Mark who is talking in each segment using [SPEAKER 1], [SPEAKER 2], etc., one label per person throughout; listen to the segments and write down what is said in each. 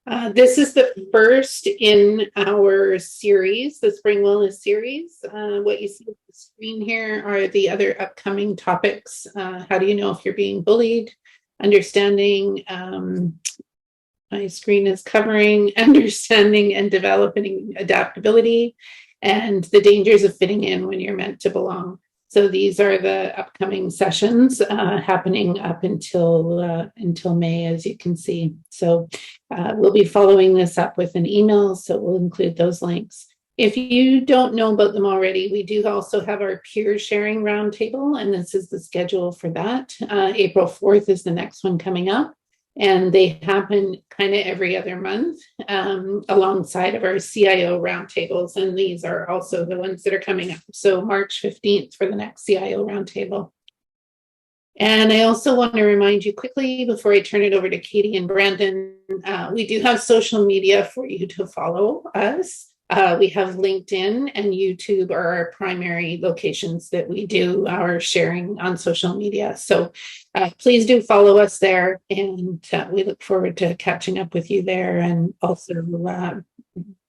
[SPEAKER 1] This is the first in our series, the Spring Wellness series. What you see on the screen here are the other upcoming topics. How do you know if you're being bullied? Understanding, my screen is covering understanding and developing adaptability and the dangers of fitting in when you're meant to belong. So these are the upcoming sessions happening up until May, as you can see. So we'll be following this up with an email, so we'll include those links. If you don't know about them already, we do also have our peer sharing roundtable, and this is the schedule for that. April 4th is the next one coming up. And they happen kind of every other month alongside of our CIO roundtables. And these are also the ones that are coming up. So March 15th for the next CIO roundtable. And I also want to remind you quickly before I turn it over to Katie and Brandon, we do have social media for you to follow us. We have LinkedIn and YouTube are our primary locations that we do our sharing on social media. So please do follow us there, and we look forward to catching up with you there, and also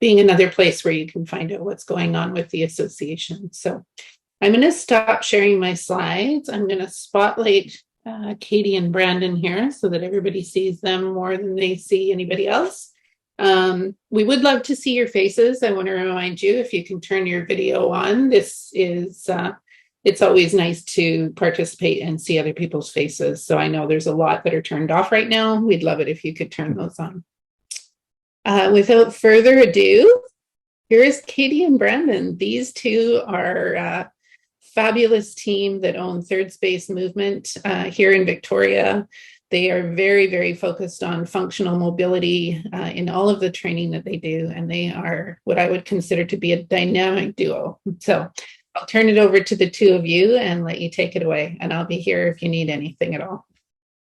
[SPEAKER 1] being another place where you can find out what's going on with the association. So I'm going to stop sharing my slides. I'm going to spotlight Katie and Brandon here so that everybody sees them more than they see anybody else. We would love to see your faces. I want to remind you, if you can turn your video on, this is, it's always nice to participate and see other people's faces. So I know there's a lot that are turned off right now. We'd love it if you could turn those on. Without further ado, here is Katie and Brandon. These two are fabulous team that own Third Space Movement here in Victoria. They are very, very focused on functional mobility in all of the training that they do, and they are what I would consider to be a dynamic duo. So I'll turn it over to the two of you and let you take it away, and I'll be here if you need anything at all.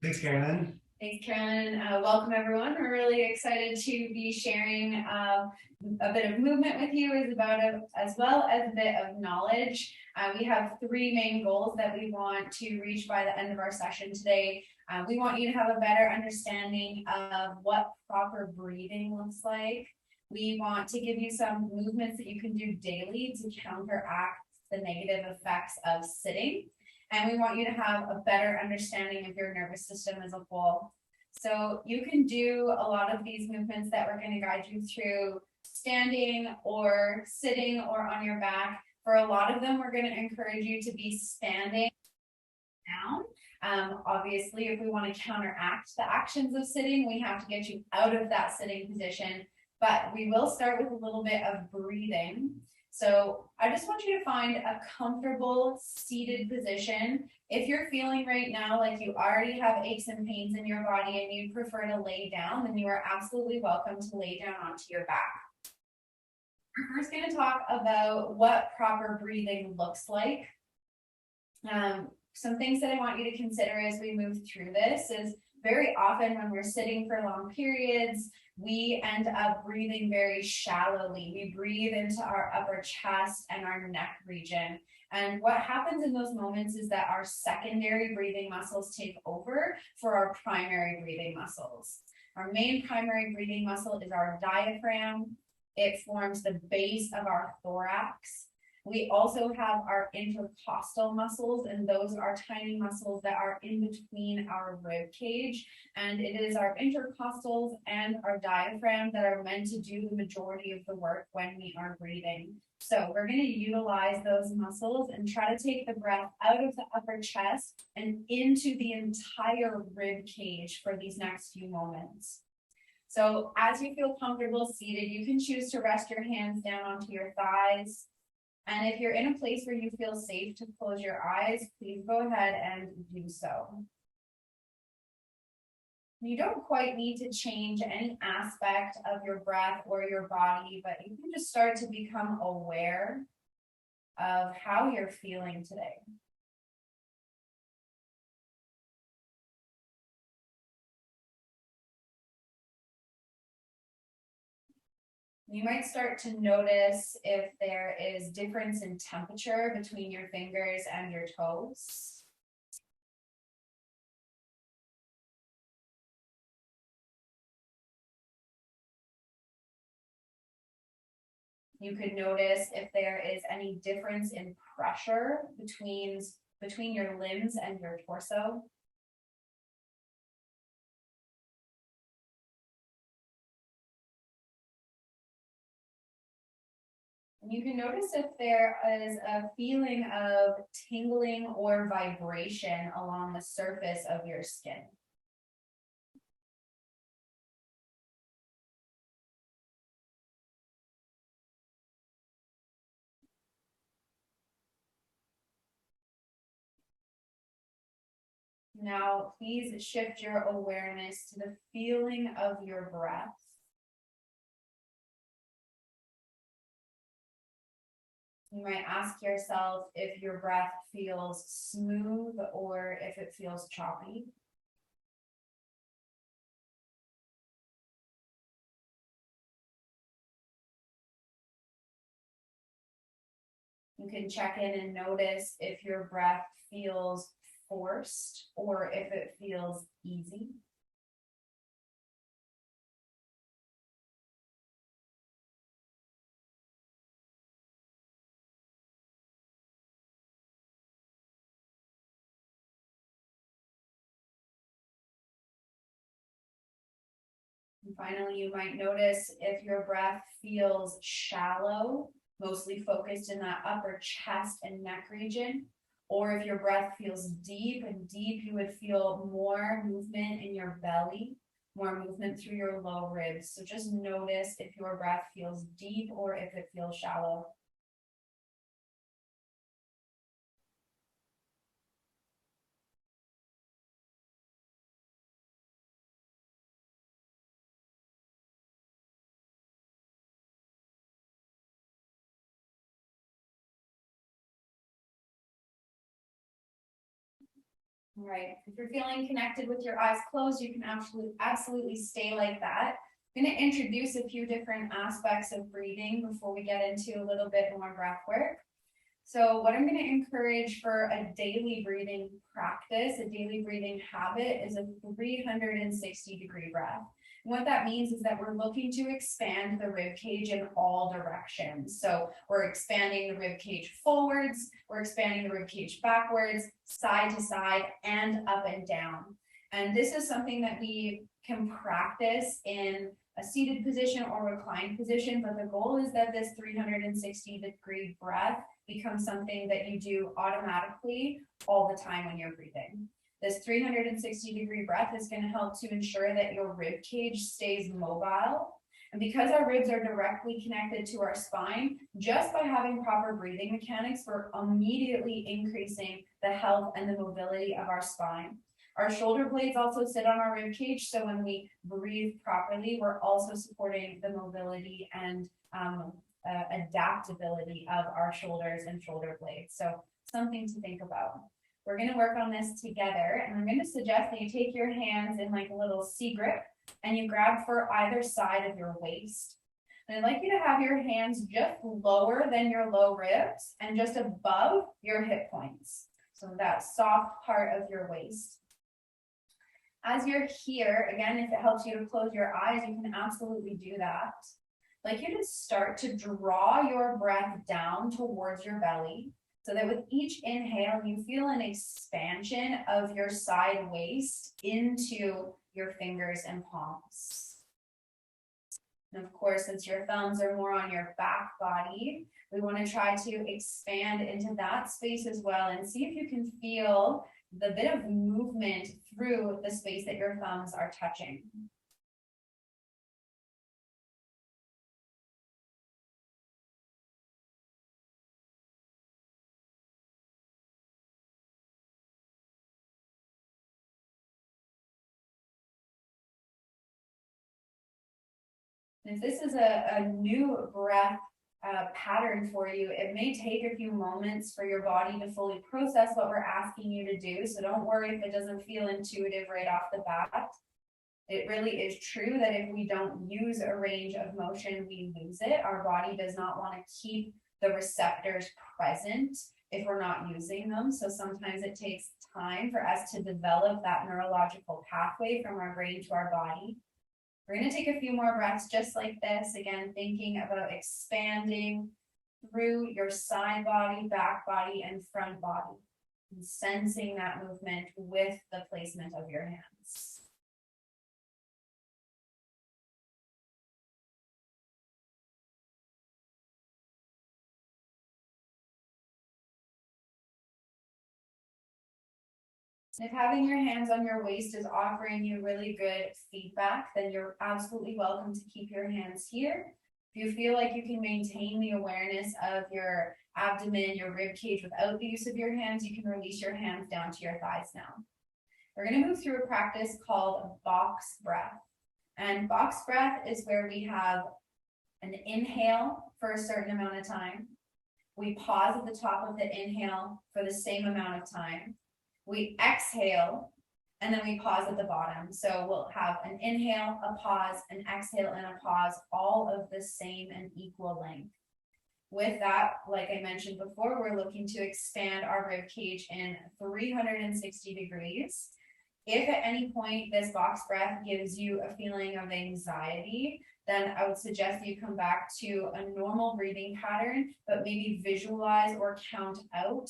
[SPEAKER 2] Thanks, Carolyn.
[SPEAKER 3] Thanks, Carolyn. Welcome, everyone. We're really excited to be sharing a bit of movement with you as well as a bit of knowledge. We have three main goals that we want to reach by the end of our session today. We want you to have a better understanding of what proper breathing looks like. We want to give you some movements that you can do daily to counteract the negative effects of sitting. And we want you to have a better understanding of your nervous system as a whole. So you can do a lot of these movements that we're going to guide you through standing or sitting or on your back. For a lot of them, we're going to encourage you to be standing down. Obviously, if we want to counteract the actions of sitting, we have to get you out of that sitting position. But we will start with a little bit of breathing. So I just want you to find a comfortable seated position. If you're feeling right now like you already have aches and pains in your body and you prefer to lay down, then you are absolutely welcome to lay down onto your back. We're first going to talk about what proper breathing looks like. Some things that I want you to consider as we move through this is very often when we're sitting for long periods, we end up breathing very shallowly. We breathe into our upper chest and our neck region. And what happens in those moments is that our secondary breathing muscles take over for our primary breathing muscles. Our main primary breathing muscle is our diaphragm. It forms the base of our thorax. We also have our intercostal muscles, and those are tiny muscles that are in between our rib cage. And it is our intercostals and our diaphragm that are meant to do the majority of the work when we are breathing. So we're going to utilize those muscles and try to take the breath out of the upper chest and into the entire rib cage for these next few moments. So as you feel comfortable seated, you can choose to rest your hands down onto your thighs. And if you're in a place where you feel safe to close your eyes, please go ahead and do so. You don't quite need to change any aspect of your breath or your body, but you can just start to become aware of how you're feeling today. You might start to notice if there is difference in temperature between your fingers and your toes. You could notice if there is any difference in pressure between your limbs and your torso. You can notice if there is a feeling of tingling or vibration along the surface of your skin. Now, please shift your awareness to the feeling of your breath. You might ask yourself if your breath feels smooth or if it feels choppy. You can check in and notice if your breath feels forced or if it feels easy. And finally, you might notice if your breath feels shallow, mostly focused in that upper chest and neck region, or if your breath feels deep and deep, you would feel more movement in your belly, more movement through your low ribs. So just notice if your breath feels deep or if it feels shallow. Right. If you're feeling connected with your eyes closed, you can absolutely stay like that. I'm going to introduce a few different aspects of breathing before we get into a little bit more breath work. So what I'm going to encourage for a daily breathing practice, a daily breathing habit, is a 360-degree breath. And what that means is that we're looking to expand the rib cage in all directions. So we're expanding the rib cage forwards, we're expanding the rib cage backwards, side to side, and up and down. And this is something that we can practice in a seated position or reclined position, but the goal is that this 360-degree breath becomes something that you do automatically all the time when you're breathing. This 360-degree breath is going to help to ensure that your rib cage stays mobile. And because our ribs are directly connected to our spine, just by having proper breathing mechanics, we're immediately increasing the health and the mobility of our spine. Our shoulder blades also sit on our rib cage, so when we breathe properly, we're also supporting the mobility and adaptability of our shoulders and shoulder blades. So something to think about. We're going to work on this together, and I'm going to suggest that you take your hands in like a little C grip and you grab for either side of your waist. And I'd like you to have your hands just lower than your low ribs and just above your hip points. So that soft part of your waist. As you're here, again, if it helps you to close your eyes, you can absolutely do that. I'd like you to start to draw your breath down towards your belly so that with each inhale, you feel an expansion of your side waist into your fingers and palms. And of course, since your thumbs are more on your back body, we want to try to expand into that space as well and see if you can feel the bit of movement through the space that your thumbs are touching. If this is a new breath pattern for you, it may take a few moments for your body to fully process what we're asking you to do. So don't worry if it doesn't feel intuitive right off the bat. It really is true that if we don't use a range of motion, we lose it. Our body does not want to keep the receptors present if we're not using them. So sometimes it takes time for us to develop that neurological pathway from our brain to our body. We're going to take a few more breaths just like this. Again, thinking about expanding through your side body, back body, and front body, and sensing that movement with the placement of your hands. If having your hands on your waist is offering you really good feedback, then you're absolutely welcome to keep your hands here. If you feel like you can maintain the awareness of your abdomen, your rib cage without the use of your hands, you can release your hands down to your thighs now. We're going to move through a practice called box breath. And box breath is where we have an inhale for a certain amount of time. We pause at the top of the inhale for the same amount of time. We exhale, and then we pause at the bottom. So we'll have an inhale, a pause, an exhale, and a pause, all of the same and equal length. With that, like I mentioned before, we're looking to expand our rib cage in 360 degrees. If at any point this box breath gives you a feeling of anxiety, then I would suggest you come back to a normal breathing pattern, but maybe visualize or count out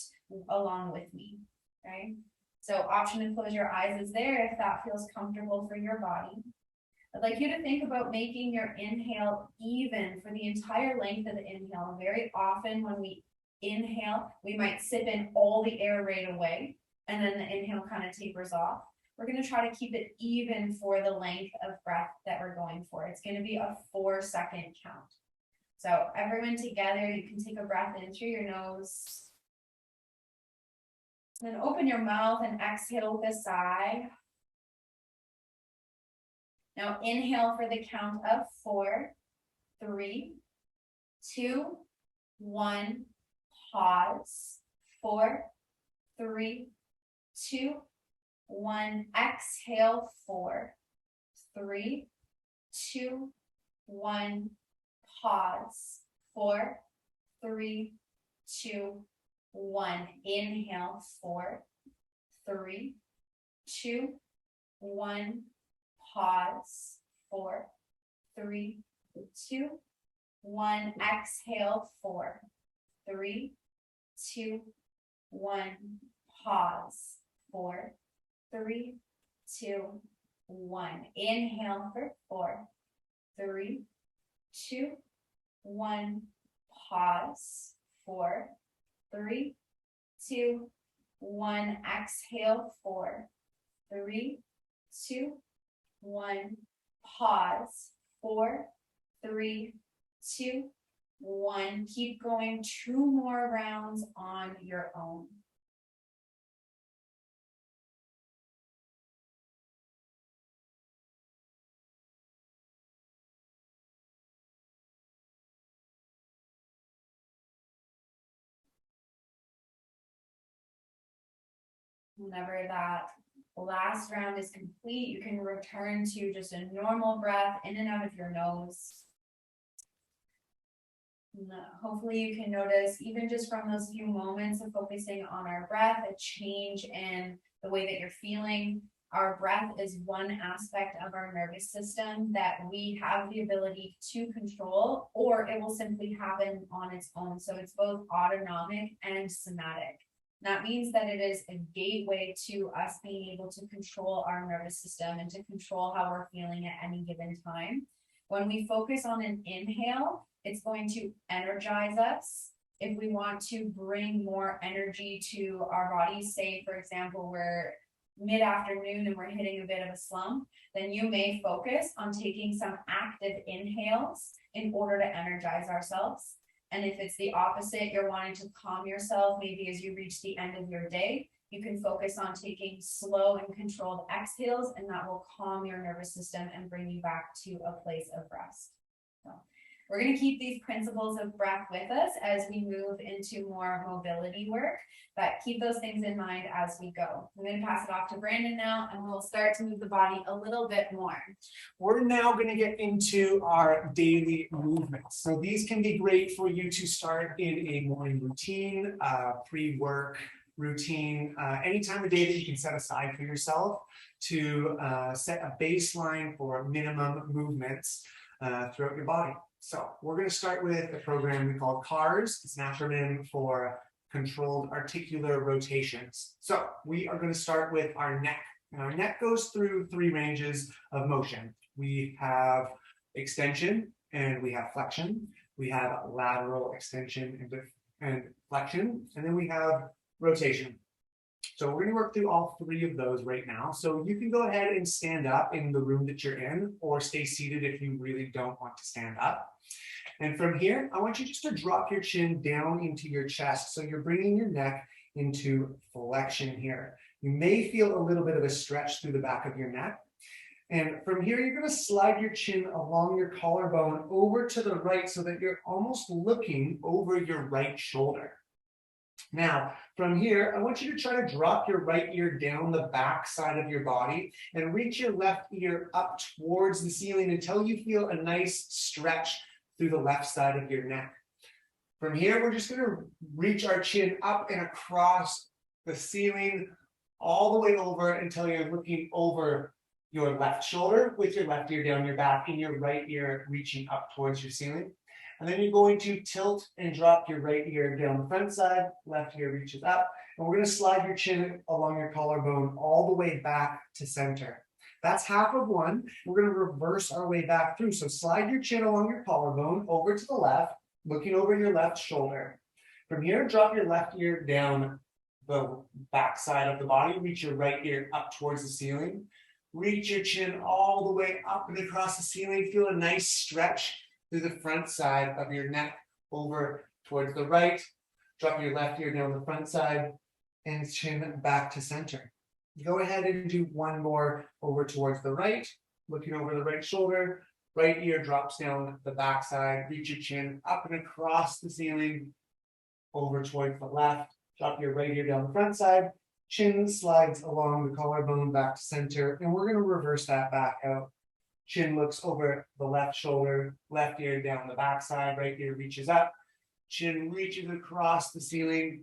[SPEAKER 3] along with me. Okay, so option to close your eyes is there if that feels comfortable for your body. I'd like you to think about making your inhale even for the entire length of the inhale. Very often when we inhale, we might sip in all the air right away, and then the inhale kind of tapers off. We're going to try to keep it even for the length of breath that we're going for. It's going to be a 4-second count. So everyone together, you can take a breath in through your nose. Then open your mouth and exhale with a sigh. Now inhale for the count of 4, 3, 2, 1, pause. 4, 3, 2, 1, exhale. 4, 3, 2, 1, pause. 4, 3, 2, 1. Inhale. 4, 3, 2, 1. Pause. 4, 3, 2, 1. Exhale. 4, 3, 2, 1. Pause. 4, 3, 2, 1. Inhale for 4, 3, 2, 1. Pause. 4, 3, 2, 1. Exhale. 4, 3, 2, 1. Pause. 4, 3, 2, 1. Keep going 2 more rounds on your own. Whenever that last round is complete, you can return to just a normal breath in and out of your nose. And hopefully you can notice, even just from those few moments of focusing on our breath, a change in the way that you're feeling. Our breath is one aspect of our nervous system that we have the ability to control, or it will simply happen on its own. So it's both autonomic and somatic. That means that it is a gateway to us being able to control our nervous system and to control how we're feeling at any given time. When we focus on an inhale, it's going to energize us. If we want to bring more energy to our bodies, say, for example, we're mid-afternoon and we're hitting a bit of a slump, then you may focus on taking some active inhales in order to energize ourselves. And if it's the opposite, you're wanting to calm yourself, maybe as you reach the end of your day, you can focus on taking slow and controlled exhales, and that will calm your nervous system and bring you back to a place of rest. So we're going to keep these principles of breath with us as we move into more mobility work, but keep those things in mind as we go. I'm going to pass it off to Brandon now, and we'll start to move the body a little bit more.
[SPEAKER 2] We're now going to get into our daily movements. So these can be great for you to start in a morning routine, pre-work, routine, any time of day that you can set aside for yourself to set a baseline for minimum movements throughout your body. So we're going to start with a program we call CARS. It's an acronym for controlled articular rotations. So we are going to start with our neck. And our neck goes through 3 ranges of motion. We have extension and we have flexion. We have lateral extension and flexion, and then we have rotation. So we're going to work through all 3 of those right now. So you can go ahead and stand up in the room that you're in, or stay seated if you really don't want to stand up. And from here, I want you just to drop your chin down into your chest. So you're bringing your neck into flexion here. You may feel a little bit of a stretch through the back of your neck. And from here, you're going to slide your chin along your collarbone over to the right so that you're almost looking over your right shoulder. Now, from here, I want you to try to drop your right ear down the back side of your body and reach your left ear up towards the ceiling until you feel a nice stretch through the left side of your neck. From here, we're just going to reach our chin up and across the ceiling all the way over until you're looking over your left shoulder with your left ear down your back and your right ear reaching up towards your ceiling. And then you're going to tilt and drop your right ear down the front side, left ear reaches up, and we're going to slide your chin along your collarbone all the way back to center. That's half of one. We're going to reverse our way back through. So slide your chin along your collarbone over to the left, looking over your left shoulder. From here, drop your left ear down the back side of the body, reach your right ear up towards the ceiling. Reach your chin all the way up and across the ceiling. Feel a nice stretch through the front side of your neck over towards the right. Drop your left ear down the front side and chin back to center. Go ahead and do one more over towards the right, looking over the right shoulder. Right ear drops down the back side. Reach your chin up and across the ceiling over towards the left. Drop your right ear down the front side. Chin slides along the collarbone back to center, and we're going to reverse that back out. Chin looks over the left shoulder, left ear down the back side, right ear reaches up. Chin reaches across the ceiling,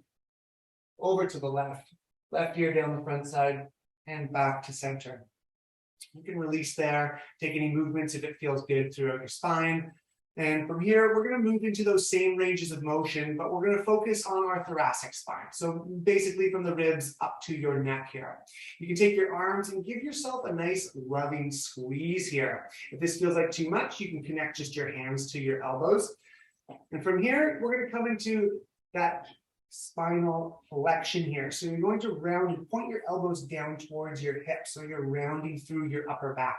[SPEAKER 2] over to the left, left ear down the front side, and back to center. You can release there, take any movements if it feels good throughout your spine. And from here, we're going to move into those same ranges of motion, but we're going to focus on our thoracic spine. So basically from the ribs up to your neck here. You can take your arms and give yourself a nice loving squeeze here. If this feels like too much, you can connect just your hands to your elbows. And from here, we're going to come into that spinal flexion here. So you're going to round and point your elbows down towards your hips. So you're rounding through your upper back.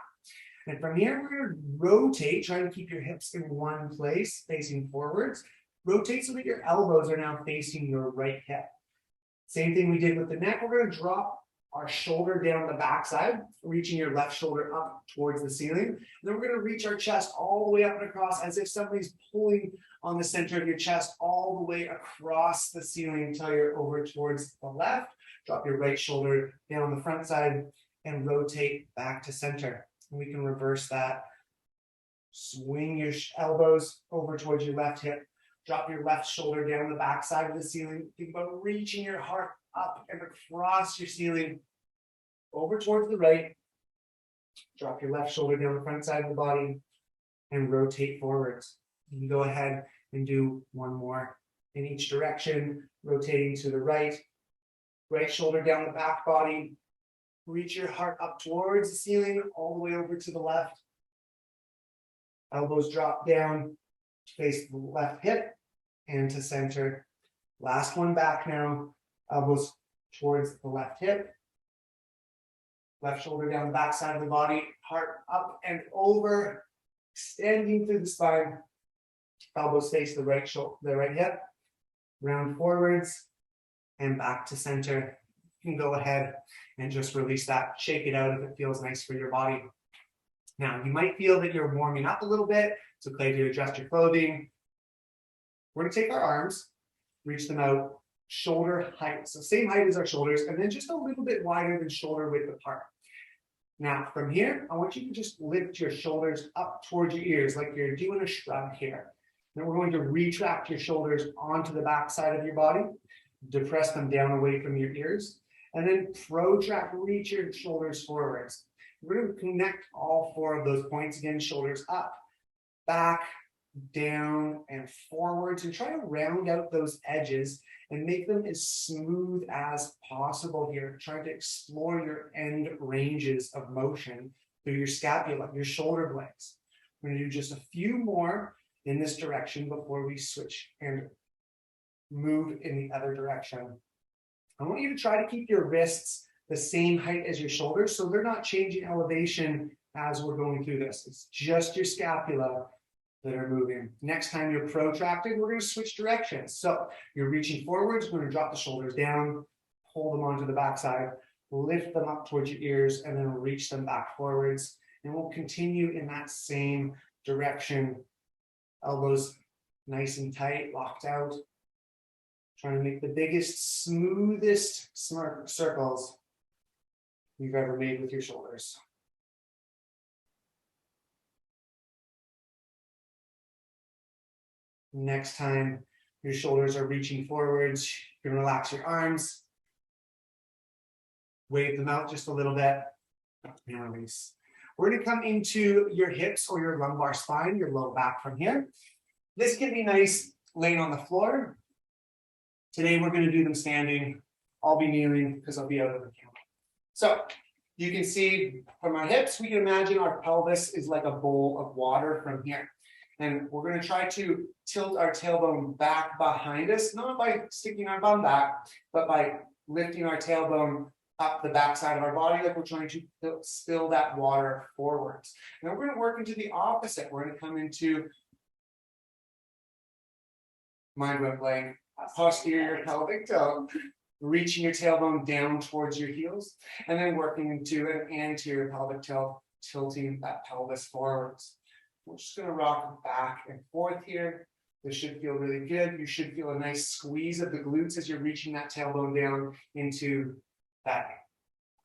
[SPEAKER 2] And from here, we're going to rotate, trying to keep your hips in one place, facing forwards. Rotate so that your elbows are now facing your right hip. Same thing we did with the neck. We're going to drop our shoulder down the backside, reaching your left shoulder up towards the ceiling. And then we're going to reach our chest all the way up and across as if somebody's pulling on the center of your chest all the way across the ceiling until you're over towards the left. Drop your right shoulder down the front side and rotate back to center. We can reverse that. Swing your elbows over towards your left hip. Drop your left shoulder down the back side of the ceiling. Think about reaching your heart up and across your ceiling over towards the right. Drop your left shoulder down the front side of the body and rotate forwards. You can go ahead and do one more in each direction, rotating to the right. Right shoulder down the back body. Reach your heart up towards the ceiling, all the way over to the left. Elbows drop down to face the left hip and to center. Last one back now. Elbows towards the left hip. Left shoulder down the back side of the body. Heart up and over, extending through the spine. Elbows face the right shoulder, the right hip. Round forwards and back to center. You can go ahead and just release that, shake it out if it feels nice for your body. Now, you might feel that you're warming up a little bit. It's okay to adjust your clothing. We're going to take our arms, reach them out, shoulder height. So same height as our shoulders, and then just a little bit wider than shoulder width apart. Now, from here, I want you to just lift your shoulders up towards your ears like you're doing a shrug here. Then we're going to retract your shoulders onto the back side of your body. depress them down away from your ears, and then protract, reach your shoulders forwards. We're going to connect all four of those points again, shoulders up, back, down, and forwards, and try to round out those edges and make them as smooth as possible here. Trying to explore your end ranges of motion through your scapula, your shoulder blades. We're going to do just a few more in this direction before we switch and move in the other direction. I want you to try to keep your wrists the same height as your shoulders, so they're not changing elevation as we're going through this. It's just your scapula that are moving. Next time you're protracted, we're going to switch directions. So you're reaching forwards, we're going to drop the shoulders down, hold them onto the backside, lift them up towards your ears, and then reach them back forwards. And we'll continue in that same direction. Elbows nice and tight, locked out. Trying to make the biggest, smoothest circles you've ever made with your shoulders. Next time your shoulders are reaching forwards, you can relax your arms, wave them out just a little bit, and release. We're going to come into your hips or your lumbar spine, your low back from here. This can be nice laying on the floor. Today we're going to do them standing. I'll be kneeling because I'll be out of the camera. So you can see from our hips, we can imagine our pelvis is like a bowl of water from here. And we're going to try to tilt our tailbone back behind us, not by sticking our bum back, but by lifting our tailbone up the backside of our body, like we're trying to spill that water forwards. Now we're going to work into the opposite. We're going to come into, mind went blank, posterior pelvic tilt, reaching your tailbone down towards your heels, and then working into an anterior pelvic tilt, tilting that pelvis forwards. We're just going to rock back and forth here. This should feel really good. You should feel a nice squeeze of the glutes as you're reaching that tailbone down into that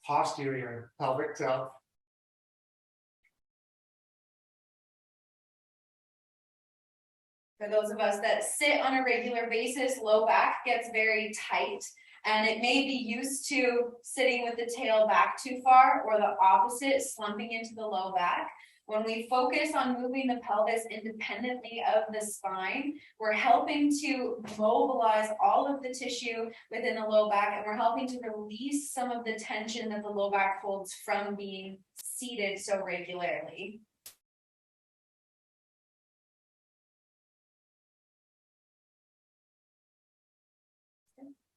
[SPEAKER 2] posterior pelvic tilt.
[SPEAKER 3] For those of us that sit on a regular basis, low back gets very tight, and it may be used to sitting with the tail back too far, or the opposite, slumping into the low back. When we focus on moving the pelvis independently of the spine, we're helping to mobilize all of the tissue within the low back, and we're helping to release some of the tension that the low back holds from being seated so regularly.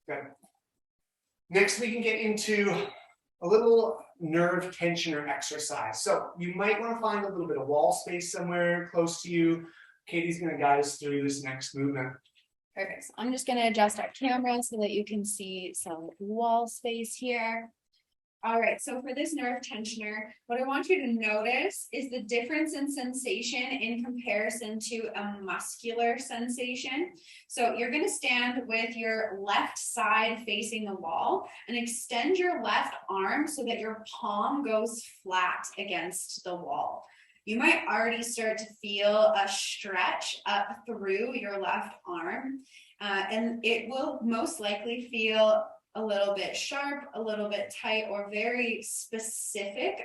[SPEAKER 2] Good. Next, we can get into a little nerve tensioner exercise. So you might want to find a little bit of wall space somewhere close to you. Katie's going to guide us through this next movement.
[SPEAKER 3] Perfect. So I'm just going to adjust our camera so that you can see some wall space here. All right, so for this nerve tensioner, what I want you to notice is the difference in sensation in comparison to a muscular sensation. So you're going to stand with your left side facing the wall and extend your left arm so that your palm goes flat against the wall. You might already start to feel a stretch up through your left arm, and it will most likely feel a little bit sharp, a little bit tight, or very specific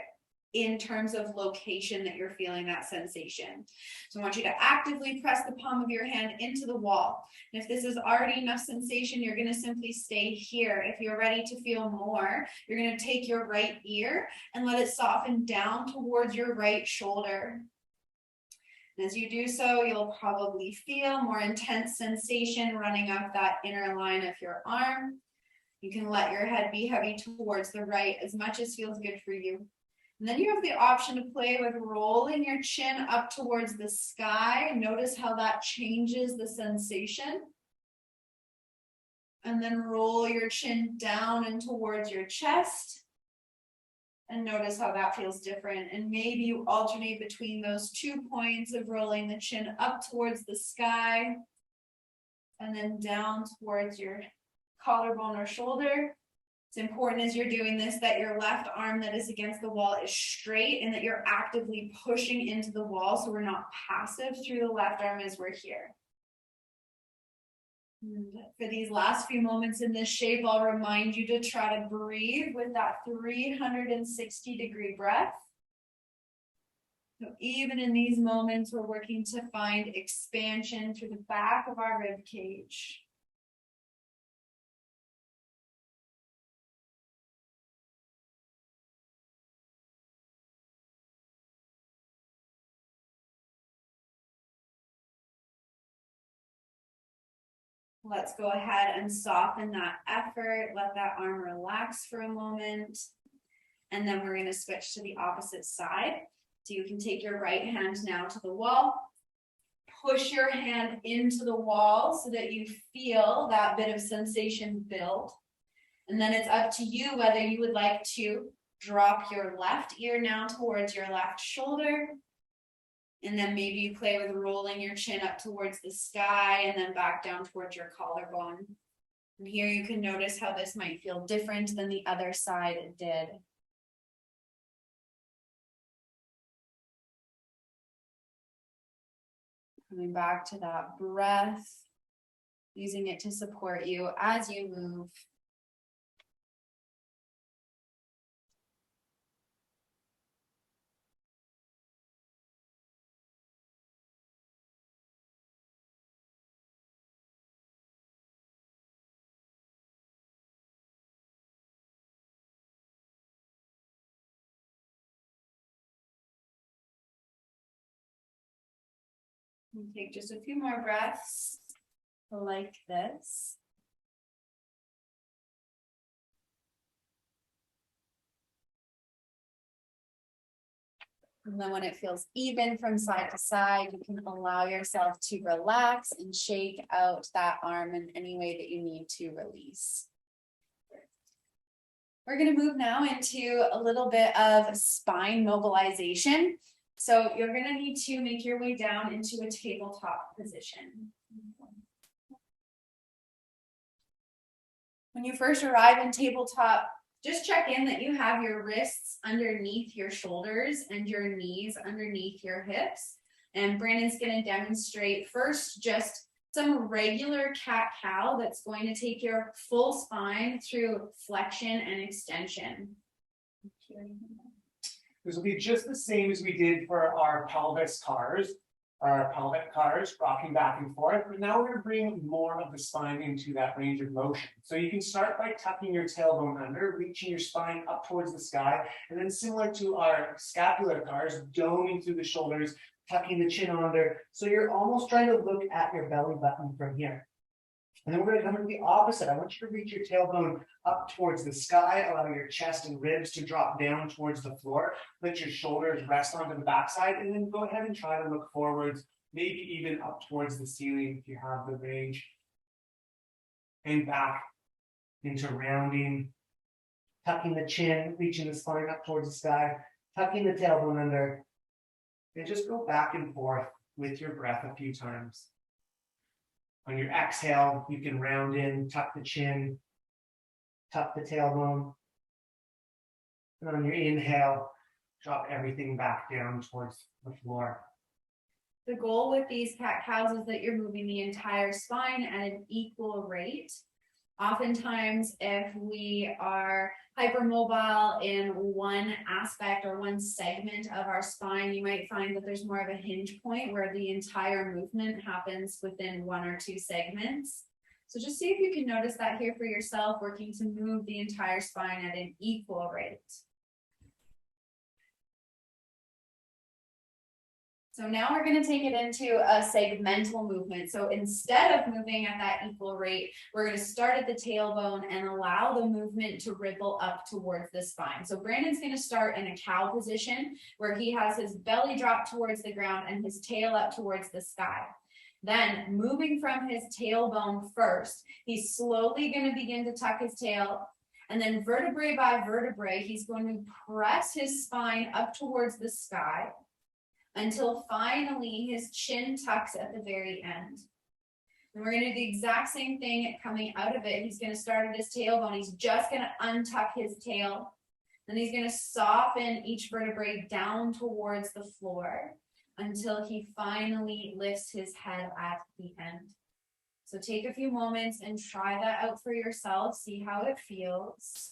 [SPEAKER 3] in terms of location that you're feeling that sensation. So I want you to actively press the palm of your hand into the wall. And if this is already enough sensation, you're going to simply stay here. If you're ready to feel more, you're going to take your right ear and let it soften down towards your right shoulder. And as you do so, you'll probably feel more intense sensation running up that inner line of your arm. You can let your head be heavy towards the right as much as feels good for you. And then you have the option to play with rolling your chin up towards the sky. Notice how that changes the sensation. And then roll your chin down and towards your chest. And notice how that feels different. And maybe you alternate between those 2 points of rolling the chin up towards the sky and then down towards your collarbone or shoulder. It's important as you're doing this that your left arm that is against the wall is straight and that you're actively pushing into the wall, so we're not passive through the left arm as we're here. And for these last few moments in this shape, I'll remind you to try to breathe with that 360-degree breath. So even in these moments, we're working to find expansion through the back of our rib cage. Let's go ahead and soften that effort. Let that arm relax for a moment. And then we're going to switch to the opposite side. So you can take your right hand now to the wall. Push your hand into the wall so that you feel that bit of sensation build. And then it's up to you whether you would like to drop your left ear now towards your left shoulder. And then maybe you play with rolling your chin up towards the sky and then back down towards your collarbone. And here you can notice how this might feel different than the other side did. Coming back to that breath, using it to support you as you move. And take just a few more breaths like this. And then when it feels even from side to side, you can allow yourself to relax and shake out that arm in any way that you need to release. We're going to move now into a little bit of spine mobilization. So you're going to need to make your way down into a tabletop position. When you first arrive in tabletop, just check in that you have your wrists underneath your shoulders and your knees underneath your hips. And Brandon's going to demonstrate first just some regular cat-cow that's going to take your full spine through flexion and extension.
[SPEAKER 2] This will be just the same as we did for our pelvic cars, rocking back and forth. But now we're going to bring more of the spine into that range of motion. So you can start by tucking your tailbone under, reaching your spine up towards the sky, and then similar to our scapular cars, doming through the shoulders, tucking the chin under. So you're almost trying to look at your belly button from here. And then we're going to come to the opposite. I want you to reach your tailbone up towards the sky, allow your chest and ribs to drop down towards the floor. Let your shoulders rest onto the backside, and then go ahead and try to look forwards, maybe even up towards the ceiling if you have the range. And back into rounding, tucking the chin, reaching the spine up towards the sky, tucking the tailbone under, and just go back and forth with your breath a few times. On your exhale, you can round in, tuck the chin, tuck the tailbone. And on your inhale, drop everything back down towards the floor.
[SPEAKER 3] The goal with these cat-cows is that you're moving the entire spine at an equal rate. Oftentimes, if we are hypermobile in one aspect or one segment of our spine, you might find that there's more of a hinge point where the entire movement happens within one or two segments. So just see if you can notice that here for yourself, working to move the entire spine at an equal rate. So now we're going to take it into a segmental movement. So instead of moving at that equal rate, we're going to start at the tailbone and allow the movement to ripple up towards the spine. So Brandon's going to start in a cow position where he has his belly drop towards the ground and his tail up towards the sky. Then moving from his tailbone first, he's slowly going to begin to tuck his tail. And then vertebrae by vertebrae, he's going to press his spine up towards the sky, until finally his chin tucks at the very end. And we're going to do the exact same thing coming out of it. He's going to start at his tailbone. He's just going to untuck his tail. Then he's going to soften each vertebrae down towards the floor until he finally lifts his head at the end. So take a few moments and try that out for yourself, see how it feels.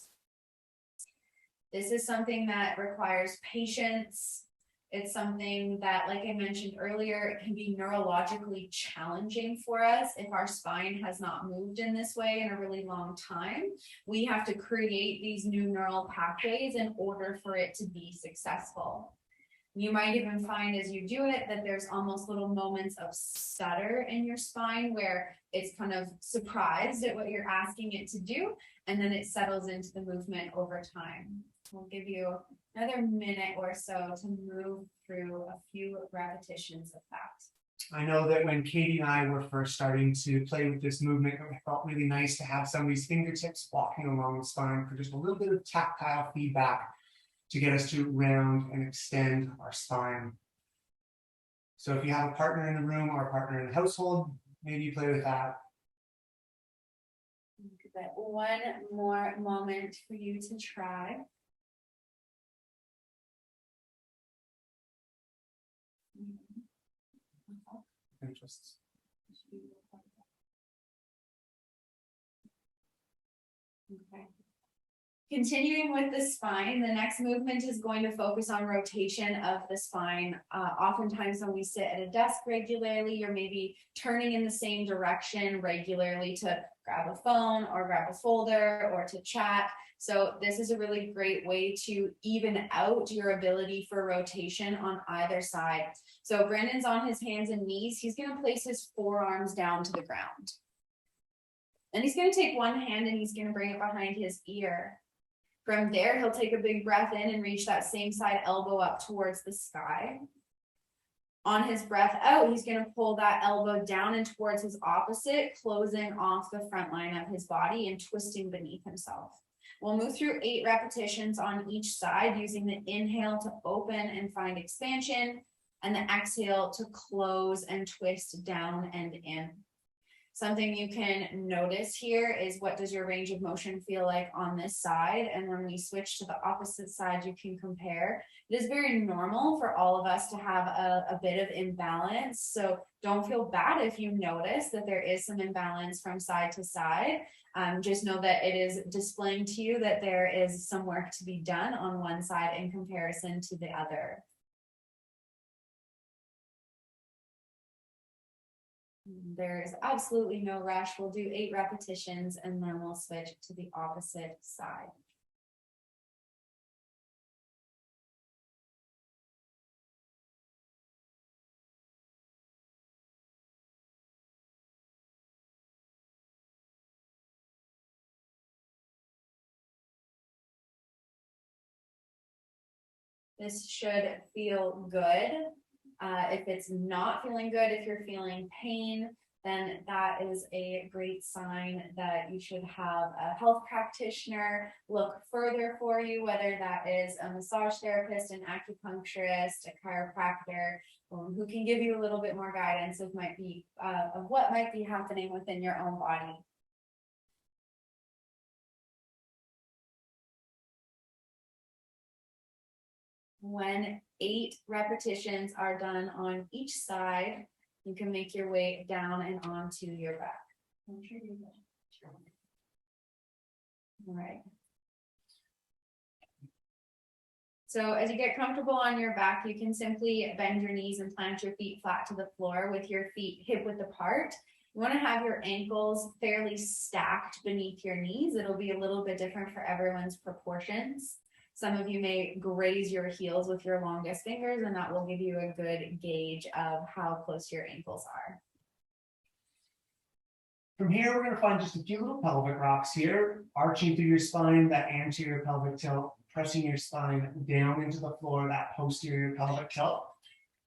[SPEAKER 3] This is something that requires patience. It's something that, like I mentioned earlier, it can be neurologically challenging for us if our spine has not moved in this way in a really long time. We have to create these new neural pathways in order for it to be successful. You might even find as you do it that there's almost little moments of stutter in your spine where it's kind of surprised at what you're asking it to do, and then it settles into the movement over time. We'll give you another minute or so to move through a few repetitions of that.
[SPEAKER 2] I know that when Katie and I were first starting to play with this movement, it felt really nice to have somebody's fingertips walking along the spine for just a little bit of tactile feedback to get us to round and extend our spine. So if you have a partner in the room or a partner in the household, maybe you play with that.
[SPEAKER 3] One more moment for you to try.
[SPEAKER 2] Interests.
[SPEAKER 3] Okay. Continuing with the spine, the next movement is going to focus on rotation of the spine. Oftentimes when we sit at a desk regularly, you're maybe turning in the same direction regularly to grab a phone or grab a folder or to chat. So this is a really great way to even out your ability for rotation on either side. So Brandon's on his hands and knees. He's going to place his forearms down to the ground. And he's going to take one hand and he's going to bring it behind his ear. From there, he'll take a big breath in and reach that same side elbow up towards the sky. On his breath out, he's going to pull that elbow down and towards his opposite, closing off the front line of his body and twisting beneath himself. We'll move through 8 repetitions on each side using the inhale to open and find expansion and the exhale to close and twist down and in. Something you can notice here is what does your range of motion feel like on this side? And when we switch to the opposite side, you can compare. It is very normal for all of us to have a bit of imbalance. So don't feel bad if you notice that there is some imbalance from side to side. Just know that it is displaying to you that there is some work to be done on one side in comparison to the other. There's absolutely no rush. We'll do 8 repetitions and then we'll switch to the opposite side. This should feel good. If it's not feeling good, if you're feeling pain, then that is a great sign that you should have a health practitioner look further for you, whether that is a massage therapist, an acupuncturist, a chiropractor, who can give you a little bit more guidance of what might be happening within your own body. When 8 repetitions are done on each side, you can make your way down and onto your back. All right. So as you get comfortable on your back, you can simply bend your knees and plant your feet flat to the floor with your feet hip width apart. You want to have your ankles fairly stacked beneath your knees. It'll be a little bit different for everyone's proportions. Some of you may graze your heels with your longest fingers, and that will give you a good gauge of how close your ankles are.
[SPEAKER 2] From here, we're going to find just a few little pelvic rocks here, arching through your spine, that anterior pelvic tilt, pressing your spine down into the floor, that posterior pelvic tilt.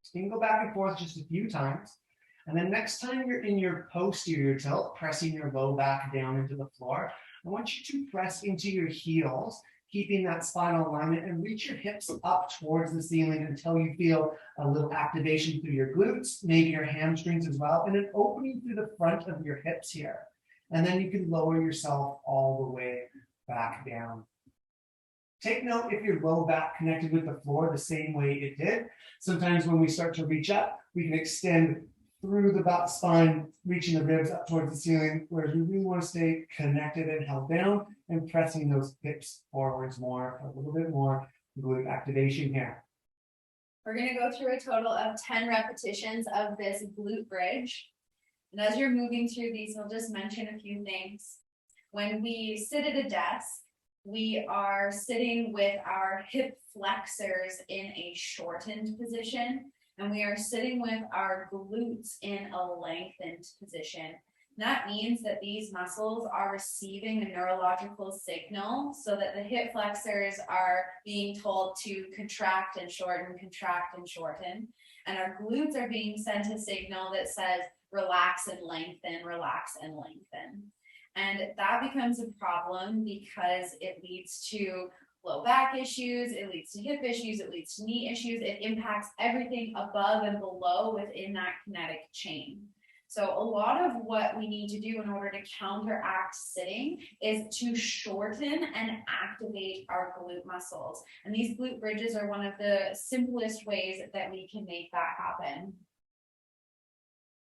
[SPEAKER 2] So you can go back and forth just a few times. And then next time you're in your posterior tilt, pressing your low back down into the floor, I want you to press into your heels, keeping that spinal alignment, and reach your hips up towards the ceiling until you feel a little activation through your glutes, maybe your hamstrings as well, and an opening through the front of your hips here. And then you can lower yourself all the way back down. Take note if your low back connected with the floor the same way it did. Sometimes when we start to reach up, we can extend through the back spine, reaching the ribs up towards the ceiling, whereas we really want to stay connected and held down and pressing those hips forwards more, a little bit more glute activation here.
[SPEAKER 3] We're going to go through a total of 10 repetitions of this glute bridge. And as you're moving through these, I'll just mention a few things. When we sit at a desk, we are sitting with our hip flexors in a shortened position, and we are sitting with our glutes in a lengthened position. That means that these muscles are receiving a neurological signal so that the hip flexors are being told to contract and shorten, and our glutes are being sent a signal that says relax and lengthen, relax and lengthen. And that becomes a problem because it leads to low back issues, it leads to hip issues, it leads to knee issues, it impacts everything above and below within that kinetic chain. So a lot of what we need to do in order to counteract sitting is to shorten and activate our glute muscles. And these glute bridges are one of the simplest ways that we can make that happen.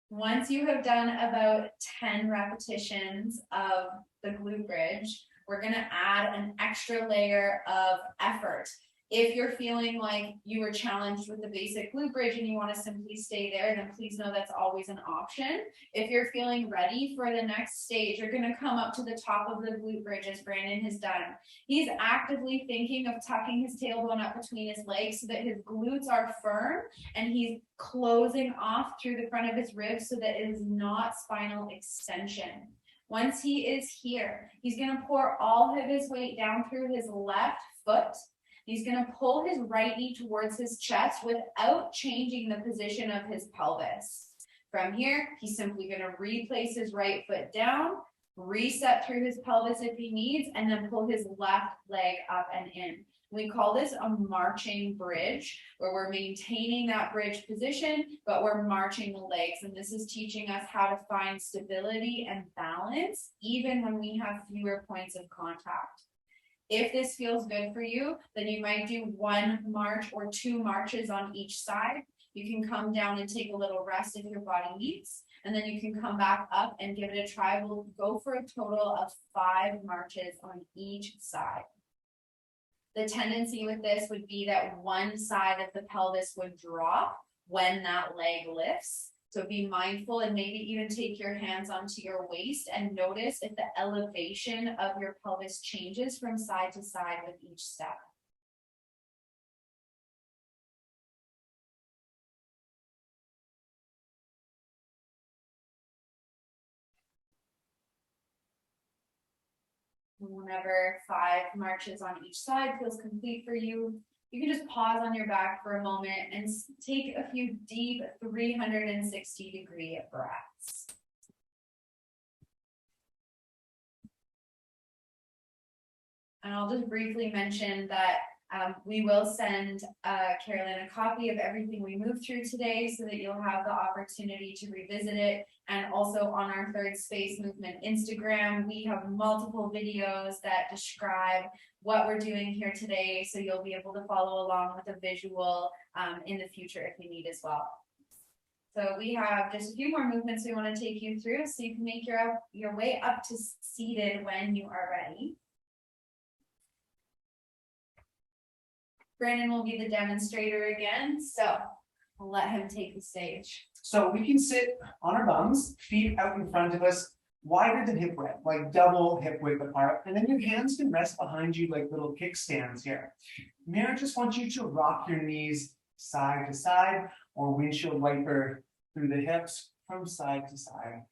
[SPEAKER 3] Once you have done about 10 repetitions of the glute bridge, we're going to add an extra layer of effort. If you're feeling like you were challenged with the basic glute bridge and you want to simply stay there, then please know that's always an option. If you're feeling ready for the next stage, you're going to come up to the top of the glute bridge as Brandon has done. He's actively thinking of tucking his tailbone up between his legs so that his glutes are firm, and he's closing off through the front of his ribs so that it is not spinal extension. Once he is here, he's going to pour all of his weight down through his left foot. He's going to pull his right knee towards his chest without changing the position of his pelvis. From here, he's simply going to replace his right foot down, reset through his pelvis if he needs, and then pull his left leg up and in. We call this a marching bridge, where we're maintaining that bridge position, but we're marching the legs. And this is teaching us how to find stability and balance, even when we have fewer points of contact. If this feels good for you, then you might do one march or two marches on each side. You can come down and take a little rest if your body needs, and then you can come back up and give it a try. We'll go for a total of 5 marches on each side. The tendency with this would be that one side of the pelvis would drop when that leg lifts. So be mindful and maybe even take your hands onto your waist and notice if the elevation of your pelvis changes from side to side with each step. Whenever 5 marches on each side feels complete for you, you can just pause on your back for a moment and take a few deep 360-degree breaths. And I'll just briefly mention that we will send Carolyn a copy of everything we moved through today so that you'll have the opportunity to revisit it. And also on our Third Space Movement Instagram, we have multiple videos that describe what we're doing here today, so you'll be able to follow along with a visual in the future if you need as well. So we have just a few more movements we want to take you through, so you can make your way up to seated when you are ready. Brandon will be the demonstrator again, so I'll let him take the stage.
[SPEAKER 2] So we can sit on our bums, feet out in front of us, wider than hip width, like double hip width apart. And then your hands can rest behind you like little kickstands here. Here, I just want you to rock your knees side to side or windshield wiper through the hips from side to side.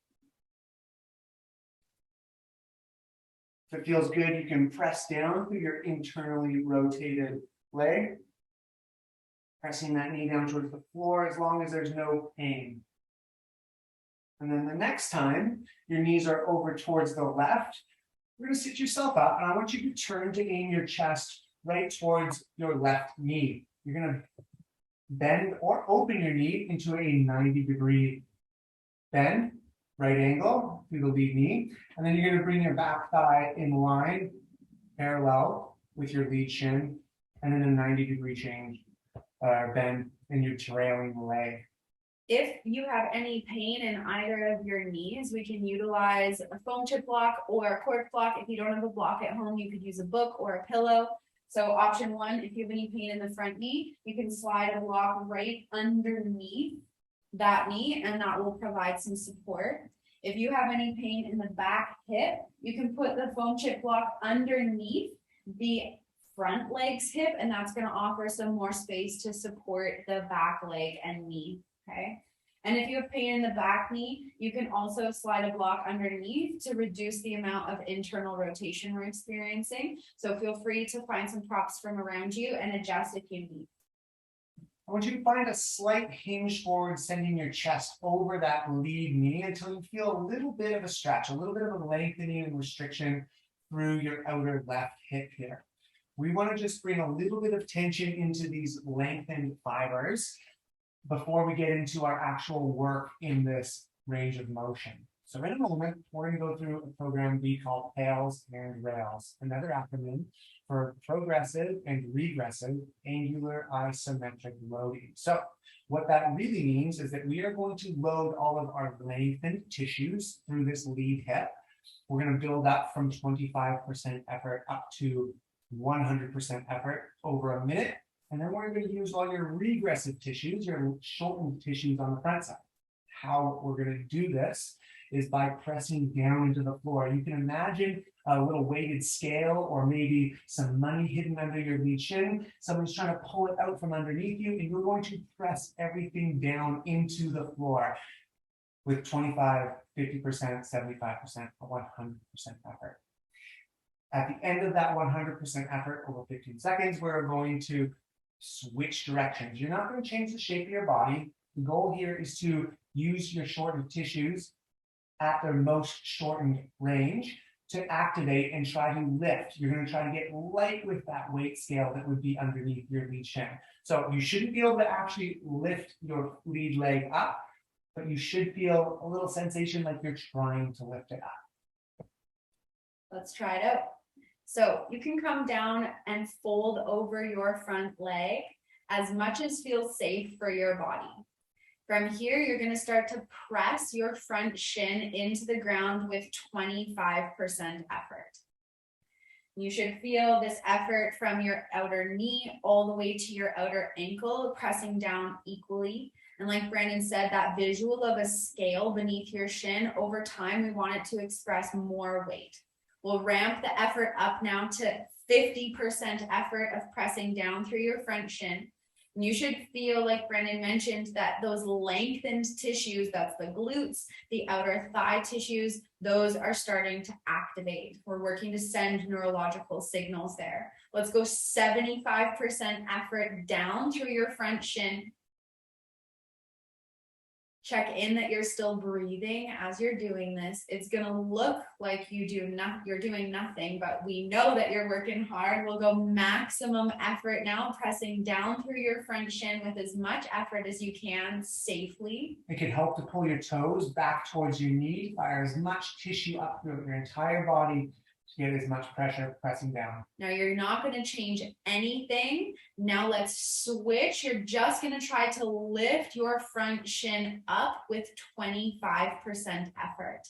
[SPEAKER 2] If it feels good, you can press down through your internally rotated leg, pressing that knee down towards the floor as long as there's no pain. And then the next time your knees are over towards the left, you're going to sit yourself up, and I want you to turn to aim your chest right towards your left knee. You're going to bend or open your knee into a 90-degree bend, right angle through the lead knee, and then you're going to bring your back thigh in line, parallel with your lead shin, and then a 90-degree change, bend, and you're trailing the leg.
[SPEAKER 3] If you have any pain in either of your knees, we can utilize a foam chip block or a cork block. If you don't have a block at home, you could use a book or a pillow. So option one, if you have any pain in the front knee, you can slide a block right underneath that knee, and that will provide some support. If you have any pain in the back hip, you can put the foam chip block underneath the front leg's hip, and that's going to offer some more space to support the back leg and knee. Okay. And if you have pain in the back knee, you can also slide a block underneath to reduce the amount of internal rotation we're experiencing. So feel free to find some props from around you and adjust if you need.
[SPEAKER 2] I want you to find a slight hinge forward, sending your chest over that lead knee until you feel a little bit of a stretch, a little bit of a lengthening and restriction through your outer left hip here. We want to just bring a little bit of tension into these lengthened fibers before we get into our actual work in this range of motion. So in a moment, we're going to go through a program we call PAILS and RAILS, another acronym for progressive and regressive angular isometric loading. So what that really means is that we are going to load all of our lengthened tissues through this lead hip. We're going to build up from 25% effort up to 100% effort over a minute. And then we're going to use all your regressive tissues, your shortened tissues on the front side. How we're going to do this is by pressing down into the floor. You can imagine a little weighted scale or maybe some money hidden under your lead shin. Someone's trying to pull it out from underneath you, and you're going to press everything down into the floor with 25, 50%, 75%, or 100% effort. At the end of that 100% effort over 15 seconds, we're going to switch directions. You're not going to change the shape of your body. The goal here is to use your shortened tissues at their most shortened range to activate and try to lift. You're going to try to get light with that weight scale that would be underneath your lead shin. So you shouldn't be able to actually lift your lead leg up, but you should feel a little sensation like you're trying to lift it up.
[SPEAKER 3] Let's try it out. So you can come down and fold over your front leg as much as feels safe for your body. From here, you're going to start to press your front shin into the ground with 25% effort. You should feel this effort from your outer knee all the way to your outer ankle, pressing down equally. And like Brandon said, that visual of a scale beneath your shin, over time, we want it to express more weight. We'll ramp the effort up now to 50% effort of pressing down through your front shin. And you should feel, like Brandon mentioned, that those lengthened tissues, that's the glutes, the outer thigh tissues, those are starting to activate. We're working to send neurological signals there. Let's go 75% effort down through your front shin. Check in that you're still breathing as you're doing this. It's going to look like you're doing nothing, but we know that you're working hard. We'll go maximum effort now, pressing down through your front shin with as much effort as you can safely.
[SPEAKER 2] It can help to pull your toes back towards your knee, fire as much tissue up through your entire body to get as much pressure pressing down.
[SPEAKER 3] Now you're not going to change anything. Now let's switch. You're just going to try to lift your front shin up with 25% effort.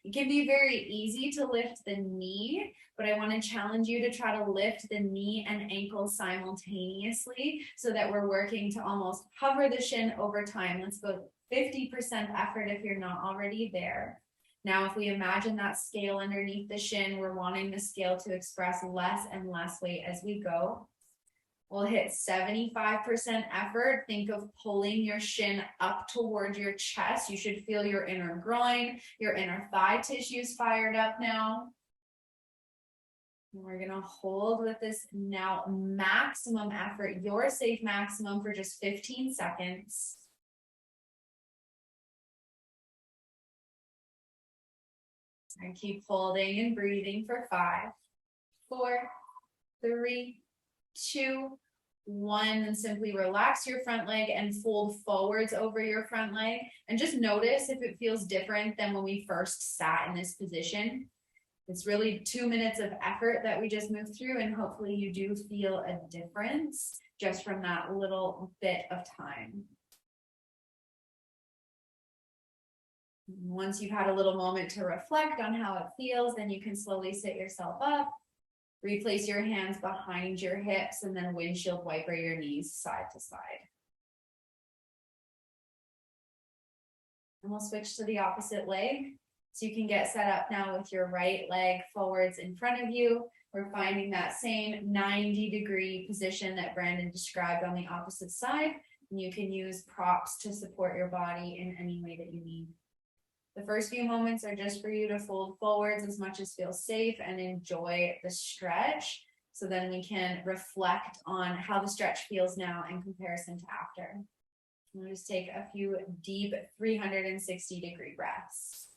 [SPEAKER 3] It can be very easy to lift the knee, but I want to challenge you to try to lift the knee and ankle simultaneously so that we're working to almost hover the shin over time. Let's go 50% effort if you're not already there. Now, if we imagine that scale underneath the shin, we're wanting the scale to express less and less weight as we go. We'll hit 75% effort. Think of pulling your shin up toward your chest. You should feel your inner groin, your inner thigh tissues fired up now. And we're going to hold with this now maximum effort, your safe maximum, for just 15 seconds. And keep holding and breathing for 5, 4, 3, 2, 1. And simply relax your front leg and fold forwards over your front leg. And just notice if it feels different than when we first sat in this position. It's really 2 minutes of effort that we just moved through, and hopefully you do feel a difference just from that little bit of time. Once you've had a little moment to reflect on how it feels, then you can slowly sit yourself up, replace your hands behind your hips, and then windshield wiper your knees side to side. And we'll switch to the opposite leg. So you can get set up now with your right leg forwards in front of you. We're finding that same 90-degree position that Brandon described on the opposite side. And you can use props to support your body in any way that you need. The first few moments are just for you to fold forwards as much as feels safe and enjoy the stretch. So then we can reflect on how the stretch feels now in comparison to after. We'll just take a few deep 360-degree breaths.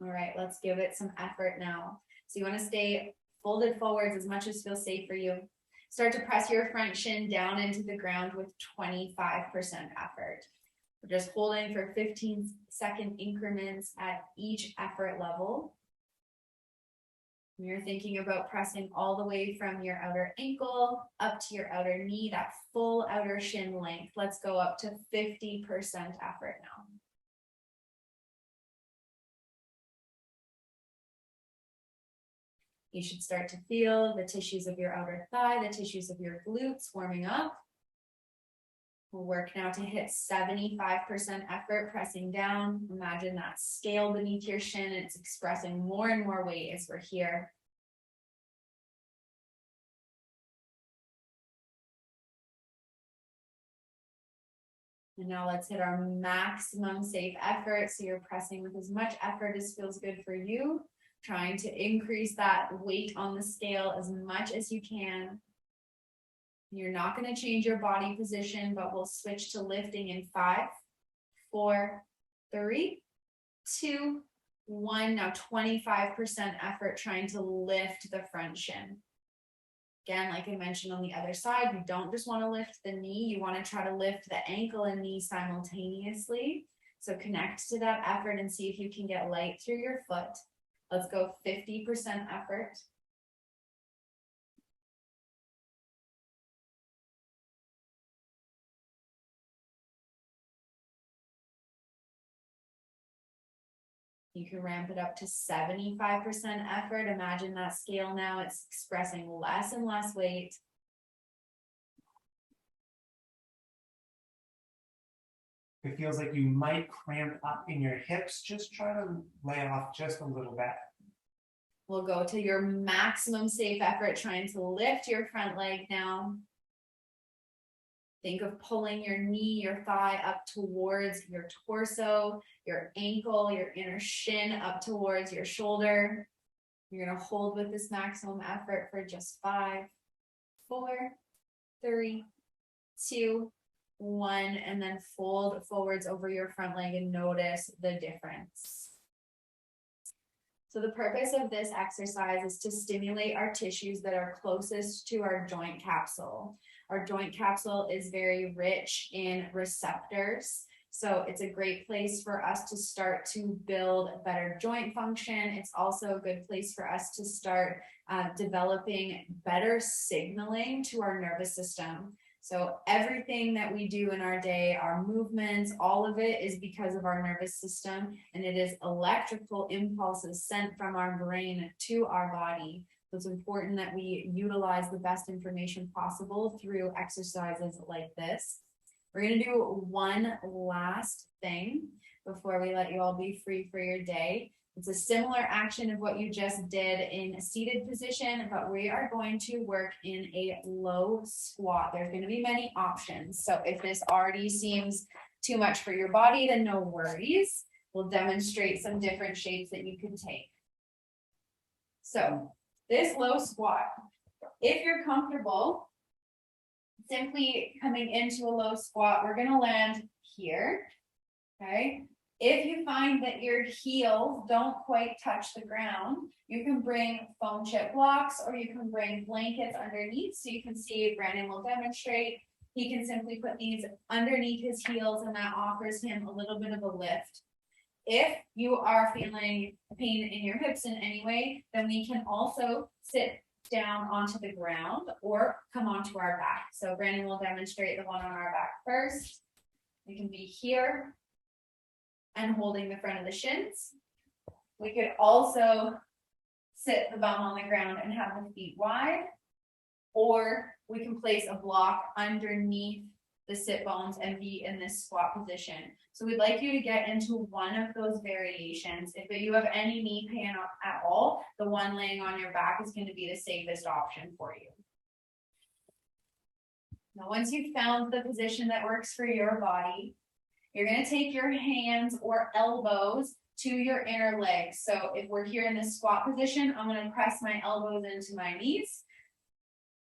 [SPEAKER 3] All right, let's give it some effort now. So you want to stay folded forwards as much as feels safe for you. Start to press your front shin down into the ground with 25% effort. We're just holding for 15-second increments at each effort level. You're thinking about pressing all the way from your outer ankle up to your outer knee, that full outer shin length. Let's go up to 50% effort now. You should start to feel the tissues of your outer thigh, the tissues of your glutes warming up. We'll work now to hit 75% effort, pressing down. Imagine that scale beneath your shin. It's expressing more and more weight as we're here. And now let's hit our maximum safe effort. So you're pressing with as much effort as feels good for you, trying to increase that weight on the scale as much as you can. You're not going to change your body position, but we'll switch to lifting in 5, 4, 3, 2, 1. Now 25% effort trying to lift the front shin. Again, like I mentioned on the other side, you don't just want to lift the knee, you want to try to lift the ankle and knee simultaneously. So connect to that effort and see if you can get light through your foot. Let's go 50% effort. You can ramp it up to 75% effort. Imagine that scale now, it's expressing less and less weight.
[SPEAKER 2] If it feels like you might cramp up in your hips, just try to lay off just a little bit.
[SPEAKER 3] We'll go to your maximum safe effort, trying to lift your front leg now. Think of pulling your knee, your thigh up towards your torso, your ankle, your inner shin up towards your shoulder. You're going to hold with this maximum effort for just 5, 4, 3, 2, 1, and then fold forwards over your front leg and notice the difference. So the purpose of this exercise is to stimulate our tissues that are closest to our joint capsule. Our joint capsule is very rich in receptors, so it's a great place for us to start to build better joint function. It's also a good place for us to start developing better signaling to our nervous system. So everything that we do in our day, our movements, all of it is because of our nervous system, and it is electrical impulses sent from our brain to our body. So it's important that we utilize the best information possible through exercises like this. We're going to do one last thing before we let you all be free for your day. It's a similar action of what you just did in a seated position, but we are going to work in a low squat. There's going to be many options. So if this already seems too much for your body, then no worries. We'll demonstrate some different shapes that you can take. So this low squat, if you're comfortable, simply coming into a low squat, we're going to land here, okay? If you find that your heels don't quite touch the ground, you can bring foam chip blocks or you can bring blankets underneath. So you can see Brandon will demonstrate. He can simply put these underneath his heels and that offers him a little bit of a lift. If you are feeling pain in your hips in any way, then we can also sit down onto the ground or come onto our back. So Brandon will demonstrate the one on our back first. We can be here and holding the front of the shins. We could also sit the bum on the ground and have the feet wide, or we can place a block underneath the sit bones and be in this squat position. So we'd like you to get into one of those variations. If you have any knee pain at all, the one laying on your back is going to be the safest option for you. Now, once you've found the position that works for your body, you're going to take your hands or elbows to your inner legs. So if we're here in this squat position, I'm going to press my elbows into my knees.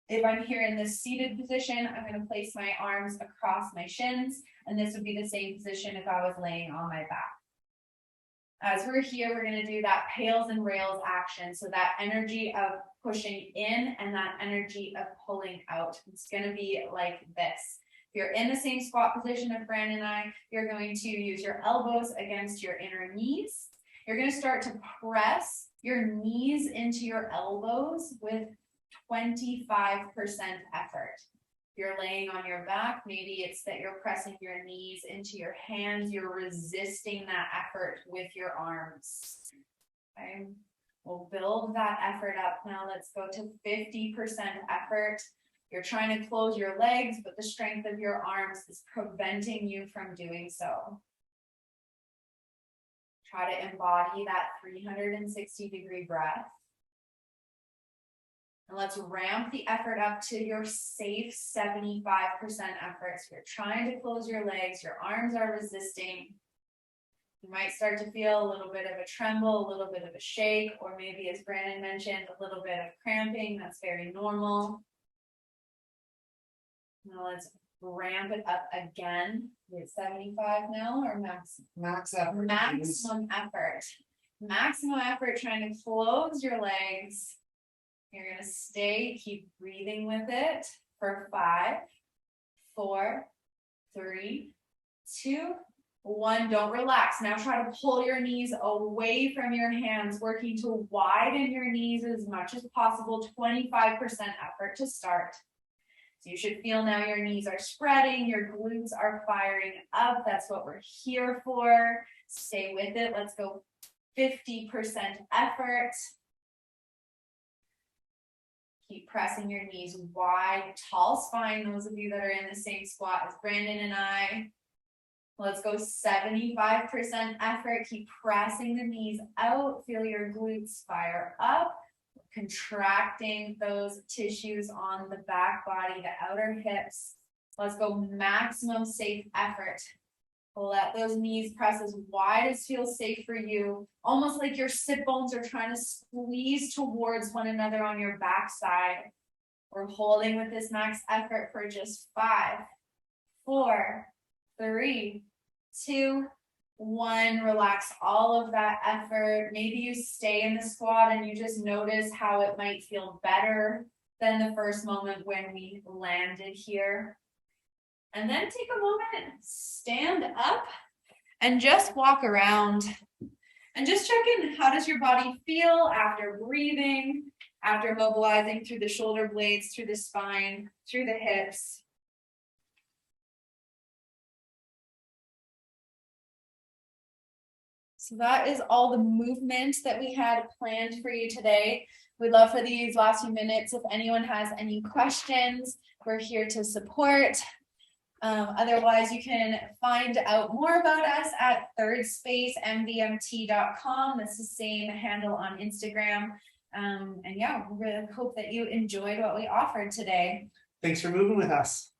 [SPEAKER 3] If I'm here in this seated position, I'm going to place my arms across my shins, and this would be the same position if I was laying on my back. As we're here, we're going to do that pails and rails action. So that energy of pushing in and that energy of pulling out. It's going to be like this. If you're in the same squat position as Brandon and I, you're going to use your elbows against your inner knees. You're going to start to press your knees into your elbows with 25% effort. If you're laying on your back, maybe it's that you're pressing your knees into your hands. You're resisting that effort with your arms. Okay. We'll build that effort up. Now let's go to 50% effort. You're trying to close your legs, but the strength of your arms is preventing you from doing so. Try to embody that 360-degree breath. And let's ramp the effort up to your safe 75% effort. So you're trying to close your legs, your arms are resisting. You might start to feel a little bit of a tremble, a little bit of a shake, or maybe, as Brandon mentioned, a little bit of cramping. That's very normal. Now let's ramp it up again. We're at 75 now, or
[SPEAKER 2] Max effort.
[SPEAKER 3] maximum effort. Maximum effort, trying to close your legs. You're going to stay, keep breathing with it for 5, 4, 3, 2, 1. Don't relax. Now try to pull your knees away from your hands, working to widen your knees as much as possible. 25% effort to start. So you should feel now your knees are spreading, your glutes are firing up. That's what we're here for. Stay with it. Let's go 50% effort. Keep pressing your knees wide, tall spine, those of you that are in the same squat as Brandon and I. Let's go 75% effort. Keep pressing the knees out. Feel your glutes fire up, contracting those tissues on the back body, the outer hips. Let's go maximum safe effort. Let those knees press as wide as feels safe for you, almost like your sit bones are trying to squeeze towards one another on your backside. We're holding with this max effort for just 5, 4, 3, 2, 1. Relax all of that effort. Maybe you stay in the squat and you just notice how it might feel better than the first moment when we landed here. And then take a moment, stand up, and just walk around. And just check in, how does your body feel after breathing, after mobilizing through the shoulder blades, through the spine, through the hips. So that is all the movement that we had planned for you today. We'd love for these last few minutes, if anyone has any questions, we're here to support. Otherwise, you can find out more about us at thirdspacemvmt.com. That's the same handle on Instagram. And yeah, we really hope that you enjoyed what we offered today.
[SPEAKER 2] Thanks for moving with us.